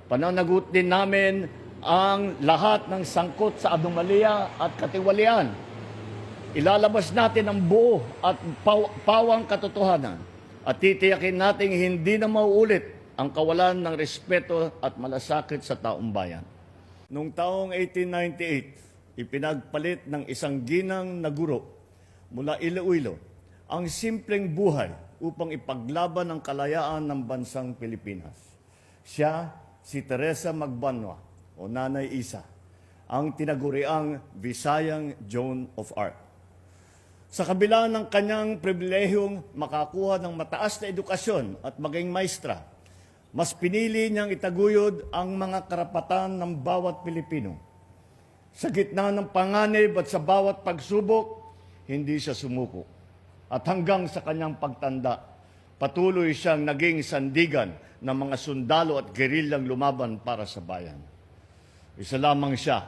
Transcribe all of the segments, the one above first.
Pananagutin namin ang lahat ng sangkot sa anomalya at katiwalian. Ilalabas natin ang buo at pawang katotohanan at titiyakin natin hindi na mauulit ang kawalan ng respeto at malasakit sa taong bayan. Noong taong 1898, ipinagpalit ng isang ginang na guro mula Iloilo ang simpleng buhay upang ipaglaban ang kalayaan ng bansang Pilipinas. Siya, si Teresa Magbanua o Nanay Isa, ang tinaguriang Visayang Joan of Arc. Sa kabila ng kanyang pribilehiyong makakuha ng mataas na edukasyon at maging maestra, mas pinili niyang itaguyod ang mga karapatan ng bawat Pilipino. Sa gitna ng panganib at sa bawat pagsubok, hindi siya sumuko. At hanggang sa kanyang pagtanda, patuloy siyang naging sandigan ng mga sundalo at gerilyang lumaban para sa bayan. Isa lamang siya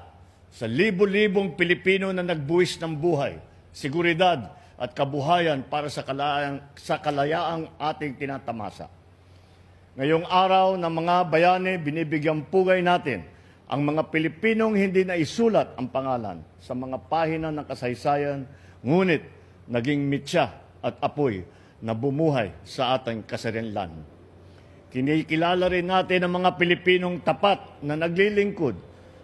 sa libo-libong Pilipino na nagbuwis ng buhay, seguridad at kabuhayan para sa kalayaang ating tinatamasa. Ngayong araw ng mga bayani, binibigyang pugay natin ang mga Pilipinong hindi na isulat ang pangalan sa mga pahina ng kasaysayan, ngunit naging mitya at apoy na bumuhay sa ating kasarinlan. Kinikilala rin natin ang mga Pilipinong tapat na naglilingkod,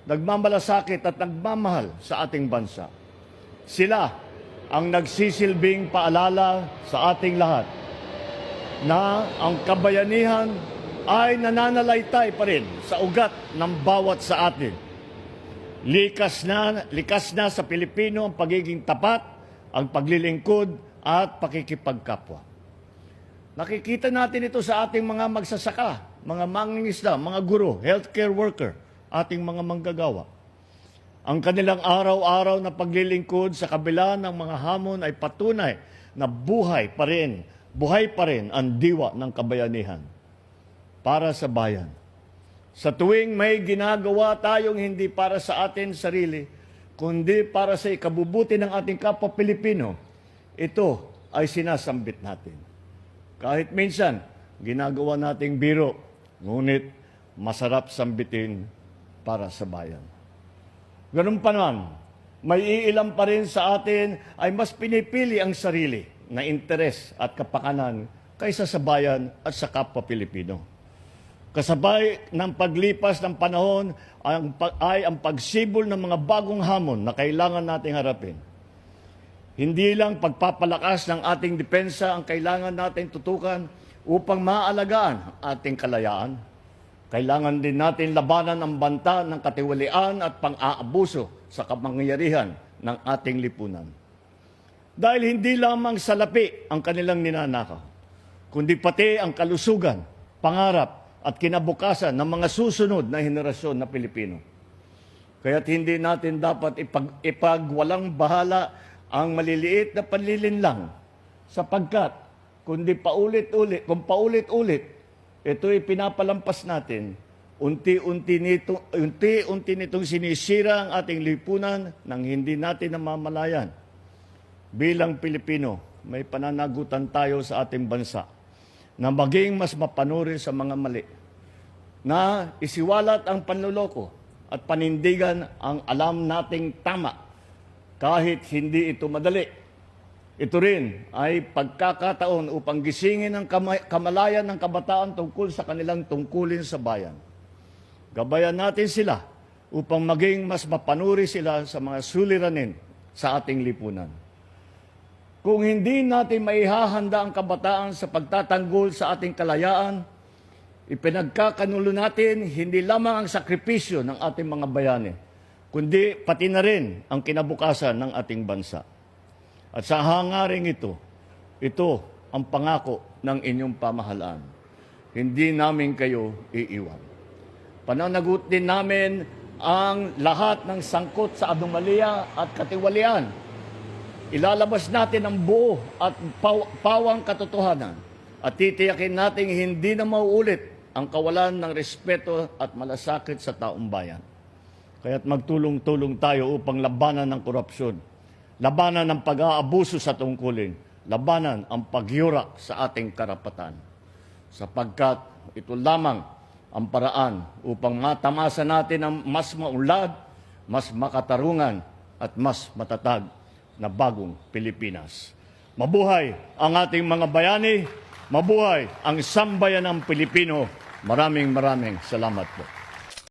nagmamalasakit at nagmamahal sa ating bansa. Sila ang nagsisilbing paalala sa ating lahat na ang kabayanihan ay nananalaytay pa rin sa ugat ng bawat sa atin. Likas na sa Pilipino ang pagiging tapat, ang paglilingkod at pakikipagkapwa. Nakikita natin ito sa ating mga magsasaka, mga mangingisda, mga guro, healthcare worker, ating mga manggagawa. Ang kanilang araw-araw na paglilingkod sa kabila ng mga hamon ay patunay na buhay pa rin ang diwa ng kabayanihan para sa bayan. Sa tuwing may ginagawa tayong hindi para sa atin sarili, kundi para sa ikabubuti ng ating kapwa Pilipino, ito ay sinasambit natin. Kahit minsan, ginagawa nating biro, ngunit masarap sambitin para sa bayan. Ganun pa naman, may iilan pa rin sa atin ay mas pinipili ang sarili na interes at kapakanan kaysa sa bayan at sa kapwa Pilipino. Kasabay ng paglipas ng panahon ay ang pagsibol ng mga bagong hamon na kailangan nating harapin. Hindi lang pagpapalakas ng ating depensa ang kailangan nating tutukan upang maalagaan ating kalayaan. Kailangan din natin labanan ang banta ng katiwalian at pang-aabuso sa kapangyarihan ng ating lipunan. Dahil hindi lamang salapi ang kanilang ninanakaw, kundi pati ang kalusugan, pangarap at kinabukasan ng mga susunod na henerasyon na Pilipino. Kaya't hindi natin dapat ipagwalang bahala ang maliliit na panlilinlang sapagkat kung paulit-ulit, ito'y pinapalampas natin, unti-unti nitong sinisira ang ating lipunan nang hindi natin namamalayan. Bilang Pilipino, may pananagutan tayo sa ating bansa na maging mas mapanuri sa mga mali, na isiwalat ang panloloko at panindigan ang alam nating tama kahit hindi ito madali. Ito rin ay pagkakataon upang gisingin ang kamalayan ng kabataan tungkol sa kanilang tungkulin sa bayan. Gabayan natin sila upang maging mas mapanuri sila sa mga suliranin sa ating lipunan. Kung hindi natin maihahanda ang kabataan sa pagtatanggol sa ating kalayaan, ipinagkakanulo natin hindi lamang ang sakripisyo ng ating mga bayani, kundi pati na rin ang kinabukasan ng ating bansa. At sa hangaring ito ang pangako ng inyong pamahalaan. Hindi namin kayo iiwan. Pananagutin namin ang lahat ng sangkot sa anomalya at katiwalian. Ilalabas natin ang buo at pawang katotohanan at titiyakin natin hindi na mauulit ang kawalan ng respeto at malasakit sa taong bayan. Kaya't magtulong-tulong tayo upang labanan ng korupsyon, labanan ng pag-aabuso sa tungkulin, labanan ang pagyurak sa ating karapatan. Sapagkat ito lamang ang paraan upang matamasa natin ang mas maunlad, mas makatarungan at mas matatag na bagong Pilipinas. Mabuhay ang ating mga bayani, mabuhay ang sambayanang Pilipino. Maraming salamat po.